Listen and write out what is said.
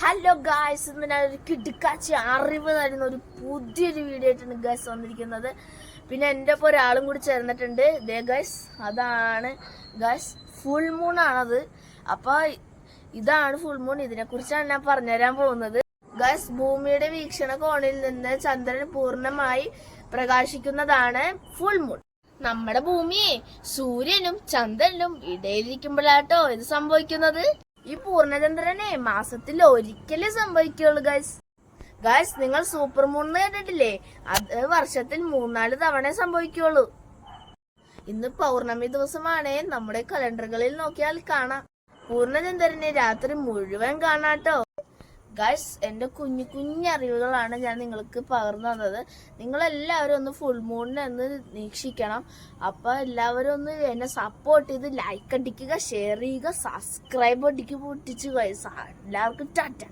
Hello guys, ഇന്ന് ഞാൻ ഒരു കിടുക്കാച്ചി അറിവ് തരുന്ന ഒരു പുതിയൊരു വീഡിയോ ആയിട്ടാണ് ഗായ്സ് വന്നിരിക്കുന്നത്. പിന്നെ എൻ്റെ ഒപ്പം ഒരാളും കൂടി ചേർന്നിട്ടുണ്ട്. ദേ ഗായ്സ്, അതാണ് ഗായ്സ് ഫുൾ മൂൺ ആണത്. അപ്പോൾ ഇതാണ് ഫുൾ മൂൺ. ഇതിനെക്കുറിച്ചാണ് ഞാൻ പറഞ്ഞുതരാൻ പോകുന്നത്. ഗായ്സ്, ഭൂമിയുടെ വീക്ഷണ കോണിൽ നിന്ന് ചന്ദ്രൻ പൂർണ്ണമായി പ്രകാശിക്കുന്നതാണ് ഫുൾ മൂൺ. നമ്മുടെ ഭൂമിയെ സൂര്യനും ചന്ദ്രനും ഇടയിലിരിക്കുമ്പോഴാട്ടോ ഇത് സംഭവിക്കുന്നത്. ഈ പൂർണ്ണചന്ദ്രനെ മാസത്തിൽ ഒരിക്കലേ സംഭവിക്കുള്ളൂ ഗായ്സ്. നിങ്ങൾ സൂപ്പർ മൂൺ കേട്ടിട്ടില്ലേ? അത് വർഷത്തിൽ 3-4 തവണ സംഭവിക്കുള്ളൂ. ഇന്ന് പൗർണമി ദിവസമാണ്. നമ്മുടെ കലണ്ടറുകളിൽ നോക്കിയാൽ കാണാം. പൂർണ്ണചന്ദ്രനെ രാത്രി മുഴുവൻ കാണാട്ടോ ഗായ്സ്. എന്റെ കുഞ്ഞു അറിവുകളാണ് ഞാൻ നിങ്ങൾക്ക് പകർന്നു തന്നത്. നിങ്ങളെല്ലാവരും ഒന്ന് ഫുൾ മൂണിനെ ഒന്ന് വീക്ഷിക്കണം. അപ്പൊ എല്ലാവരും ഒന്ന് എന്നെ സപ്പോർട്ട് ചെയ്ത് ലൈക്ക് അടിക്കുക, ഷെയർ ചെയ്യുക, സബ്സ്ക്രൈബ് അടിക്കുക, പൊട്ടിച്ചു ഗായ്സ്. എല്ലാവർക്കും ടാറ്റ.